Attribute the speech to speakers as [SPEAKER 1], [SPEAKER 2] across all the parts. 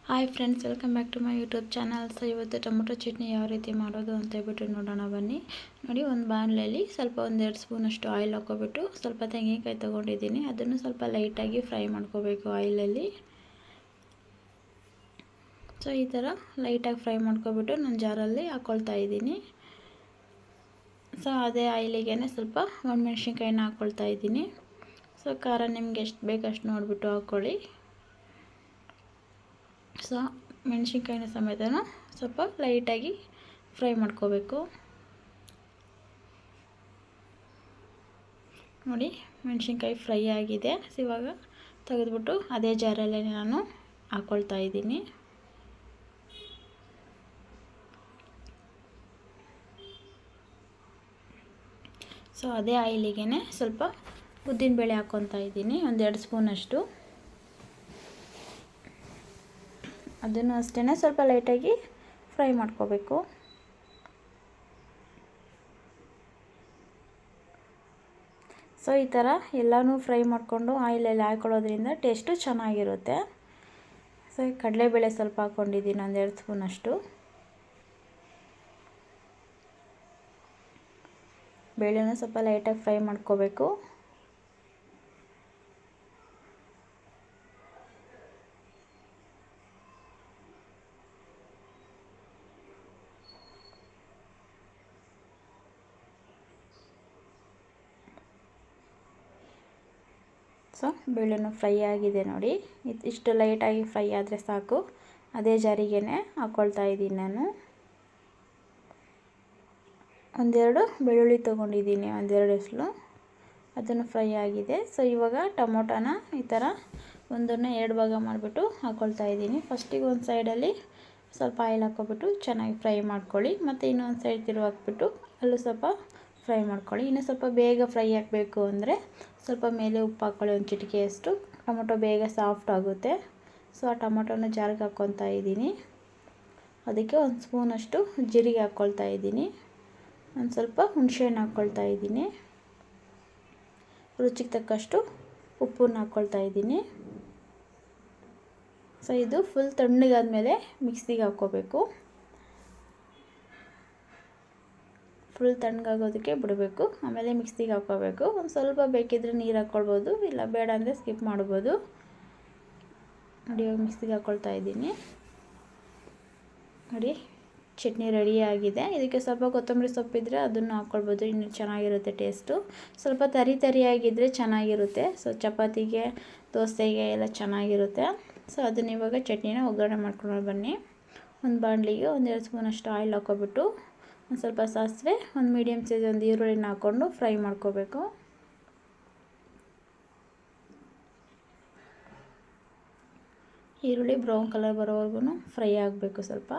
[SPEAKER 1] Hi friends, welcome back to my YouTube channel. So ಇವತ್ತು tomato chutney ಯಾವ ರೀತಿ ಮಾಡೋದು ಅಂತ ಹೇಳ್ಬಿಟ್ಟು ನೋಡೋಣ ಬನ್ನಿ. ನೋಡಿ, ಒಂದು ಬಾಣಲೆಯಲ್ಲಿ ಸ್ವಲ್ಪ 1-2 ಸ್ಪೂನಷ್ಟು ಆಯಿಲ್ ಹಾಕ್ಕೊಬಿಟ್ಟು ಸ್ವಲ್ಪ ತೆಂಗಿನಕಾಯಿ ತೊಗೊಂಡಿದ್ದೀನಿ. ಅದನ್ನು ಸ್ವಲ್ಪ ಲೈಟಾಗಿ ಫ್ರೈ ಮಾಡ್ಕೋಬೇಕು ಆಯಿಲಲ್ಲಿ. ಸೊ ಈ ಥರ ಲೈಟಾಗಿ ಫ್ರೈ ಮಾಡ್ಕೊಬಿಟ್ಟು ನಾನು ಜಾರಲ್ಲಿ ಹಾಕ್ಕೊಳ್ತಾ ಇದ್ದೀನಿ. ಸೊ ಅದೇ ಆಯಿಲಿಗೆ ಸ್ವಲ್ಪ ಒಣಮೆಣ್ಸಿನ್ಕಾಯಿನ ಹಾಕ್ಕೊಳ್ತಾ ಇದ್ದೀನಿ. ಸೊ ಖಾರ ನಿಮ್ಗೆ ಎಷ್ಟು ಬೇಕು ಅಷ್ಟು ನೋಡಿಬಿಟ್ಟು ಹಾಕ್ಕೊಳ್ಳಿ. ಸೊ ಮೆಣಸಿನ್ಕಾಯಿನ ಸಮೇತ ಸ್ವಲ್ಪ ಲೈಟಾಗಿ ಫ್ರೈ ಮಾಡ್ಕೋಬೇಕು. ನೋಡಿ, ಮೆಣಸಿನ್ಕಾಯಿ ಫ್ರೈ ಆಗಿದೆ. ಸೊ ಇವಾಗ ತೆಗೆದುಬಿಟ್ಟು ಅದೇ ಜಾರಲ್ಲೇ ನಾನು ಹಾಕ್ಕೊಳ್ತಾ ಇದ್ದೀನಿ. ಸೊ ಅದೇ ಆಯಿಲಿಗೆ ಸ್ವಲ್ಪ ಉದ್ದಿನಬೇಳೆ ಹಾಕ್ಕೊತಾ ಇದ್ದೀನಿ, 1-2 ಸ್ಪೂನಷ್ಟು. ಅದನ್ನು ಅಷ್ಟೇ ಸ್ವಲ್ಪ ಲೈಟಾಗಿ ಫ್ರೈ ಮಾಡ್ಕೋಬೇಕು. ಸೊ ಈ ಥರ ಎಲ್ಲನೂ ಫ್ರೈ ಮಾಡಿಕೊಂಡು ಆಯಿಲಲ್ಲಿ ಹಾಕ್ಕೊಳ್ಳೋದ್ರಿಂದ ಟೇಸ್ಟು ಚೆನ್ನಾಗಿರುತ್ತೆ. ಸೊ ಕಡಲೆಬೇಳೆ ಸ್ವಲ್ಪ ಹಾಕ್ಕೊಂಡಿದ್ದೀನಿ, 1-2 ಸ್ಪೂನಷ್ಟು. ಬೇಳೆನೂ ಸ್ವಲ್ಪ ಲೈಟಾಗಿ ಫ್ರೈ ಮಾಡ್ಕೋಬೇಕು. ಸೊ ಬೇಳೆನೂ ಫ್ರೈ ಆಗಿದೆ ನೋಡಿ. ಇಷ್ಟು ಲೈಟಾಗಿ ಫ್ರೈ ಆದರೆ ಸಾಕು. ಅದೇ ಜಾರಿಗೆ ಹಾಕ್ಕೊಳ್ತಾ ಇದ್ದೀನಿ ನಾನು. 1-2 ಬೆಳ್ಳುಳ್ಳಿ ತೊಗೊಂಡಿದ್ದೀನಿ, 1-2 ಎಸಳು. ಅದನ್ನು ಫ್ರೈ ಆಗಿದೆ. ಸೊ ಇವಾಗ ಟೊಮೊಟೊನ ಈ ಥರ 1/2 ಭಾಗ ಮಾಡಿಬಿಟ್ಟು ಹಾಕ್ಕೊಳ್ತಾ ಇದ್ದೀನಿ. ಫಸ್ಟಿಗೆ ಒಂದು ಸೈಡಲ್ಲಿ ಸ್ವಲ್ಪ ಆಯಿಲ್ ಹಾಕ್ಕೊಬಿಟ್ಟು ಚೆನ್ನಾಗಿ ಫ್ರೈ ಮಾಡ್ಕೊಳ್ಳಿ. ಮತ್ತು ಇನ್ನೊಂದು ಸೈಡ್ ತಿರುವಾಕ್ಬಿಟ್ಟು ಅಲ್ಲೂ ಸ್ವಲ್ಪ ಫ್ರೈ ಮಾಡ್ಕೊಳ್ಳಿ. ಇನ್ನೂ ಸ್ವಲ್ಪ ಬೇಗ ಫ್ರೈ ಆಗಬೇಕು ಅಂದರೆ ಸ್ವಲ್ಪ ಮೇಲೆ ಉಪ್ಪು ಹಾಕ್ಕೊಳ್ಳಿ, ಒಂದು ಚಿಟಿಕೆಯಷ್ಟು. ಟೊಮೊಟೊ ಬೇಗ ಸಾಫ್ಟ್ ಆಗುತ್ತೆ. ಸೊ ಆ ಟೊಮೊಟೊನ ಜಾರಿಗೆ ಹಾಕ್ಕೊತಾ ಇದ್ದೀನಿ. ಅದಕ್ಕೆ 1 ಸ್ಪೂನಷ್ಟು ಜೀರಿಗೆ ಹಾಕ್ಕೊಳ್ತಾ ಇದ್ದೀನಿ. ಒಂದು ಸ್ವಲ್ಪ ಹುಣಸೆಹಣ್ಣು ಹಾಕ್ಕೊಳ್ತಾ ಇದ್ದೀನಿ. ರುಚಿಗೆ ತಕ್ಕಷ್ಟು ಉಪ್ಪನ್ನು ಹಾಕ್ಕೊಳ್ತಾ ಇದ್ದೀನಿ. ಸೊ ಇದು ಫುಲ್ ತಣ್ಣಗಾದ್ಮೇಲೆ ಮಿಕ್ಸಿಗೆ ಹಾಕ್ಕೋಬೇಕು. ಫುಲ್ ತಣ್ಣಗಾಗೋದಕ್ಕೆ ಬಿಡಬೇಕು. ಆಮೇಲೆ ಮಿಕ್ಸಿಗೆ ಹಾಕ್ಕೋಬೇಕು. ಒಂದು ಸ್ವಲ್ಪ ಬೇಕಿದ್ದರೆ ನೀರು ಹಾಕ್ಕೊಳ್ಬೋದು, ಇಲ್ಲ ಬೇಡ ಅಂದರೆ ಸ್ಕಿಪ್ ಮಾಡ್ಬೋದು. ನೋಡಿ, ಇವಾಗ ಮಿಕ್ಸಿಗೆ ಹಾಕ್ಕೊಳ್ತಾ ಇದ್ದೀನಿ. ನೋಡಿ, ಚಟ್ನಿ ರೆಡಿ ಆಗಿದೆ. ಇದಕ್ಕೆ ಸ್ವಲ್ಪ ಕೊತ್ತಂಬರಿ ಸೊಪ್ಪಿದ್ರೆ ಅದನ್ನು ಹಾಕ್ಕೊಳ್ಬೋದು, ಇನ್ನೂ ಚೆನ್ನಾಗಿರುತ್ತೆ ಟೇಸ್ಟು. ಸ್ವಲ್ಪ ತರಿಯಾಗಿದ್ದರೆ ಚೆನ್ನಾಗಿರುತ್ತೆ. ಸೊ ಚಪಾತಿಗೆ, ದೋಸೆಗೆ ಎಲ್ಲ ಚೆನ್ನಾಗಿರುತ್ತೆ. ಸೊ ಅದನ್ನ ಇವಾಗ ಚಟ್ನಿನ ಒಗ್ಗರಣೆ ಮಾಡ್ಕೊಂಡು ಬನ್ನಿ. ಒಂದು ಬಾಣಲಿಗೆ 1-2 ಸ್ಪೂನಷ್ಟು ಆಯಿಲ್ ಹಾಕ್ಕೊಬಿಟ್ಟು ಒಂದು ಸ್ವಲ್ಪ ಸಾಸಿವೆ, ಒಂದು ಮೀಡಿಯಮ್ ಸೈಜ್ ಒಂದು ಈರುಳ್ಳಿನ ಹಾಕ್ಕೊಂಡು ಫ್ರೈ ಮಾಡ್ಕೋಬೇಕು. ಈರುಳ್ಳಿ ಬ್ರೌನ್ ಕಲರ್ ಬರೋವರೆಗೂ ಫ್ರೈ ಆಗಬೇಕು ಸ್ವಲ್ಪ.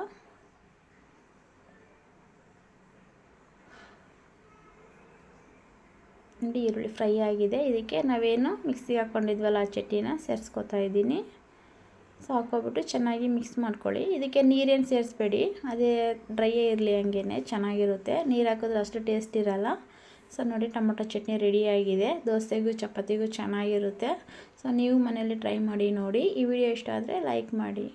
[SPEAKER 1] ನೋಡಿ, ಈರುಳ್ಳಿ ಫ್ರೈ ಆಗಿದೆ. ಇದಕ್ಕೆ ನಾವೇನು ಮಿಕ್ಸಿಗೆ ಹಾಕ್ಕೊಂಡಿದ್ವಲ್ಲ ಆ ಚಟ್ನಿನ ಸೇರಿಸ್ಕೊತಾ ಇದ್ದೀನಿ. ಸೊ ಹಾಕ್ಕೊಬಿಟ್ಟು ಚೆನ್ನಾಗಿ ಮಿಕ್ಸ್ ಮಾಡ್ಕೊಳ್ಳಿ. ಇದಕ್ಕೆ ನೀರೇನು ಸೇರಿಸ್ಬೇಡಿ, ಅದೇ ಡ್ರೈಯೇ ಇರಲಿ, ಹಂಗೇ ಚೆನ್ನಾಗಿರುತ್ತೆ. ನೀರು ಹಾಕಿದ್ರೆ ಅಷ್ಟು ಟೇಸ್ಟ್ ಇರಲ್ಲ. ಸೊ ನೋಡಿ, ಟೊಮೊಟೊ ಚಟ್ನಿ ರೆಡಿಯಾಗಿದೆ. ದೋಸೆಗೂ ಚಪಾತಿಗೂ ಚೆನ್ನಾಗಿರುತ್ತೆ. ಸೊ ನೀವು ಮನೇಲಿ ಟ್ರೈ ಮಾಡಿ ನೋಡಿ. ಈ ವಿಡಿಯೋ ಇಷ್ಟ ಆದರೆ ಲೈಕ್ ಮಾಡಿ.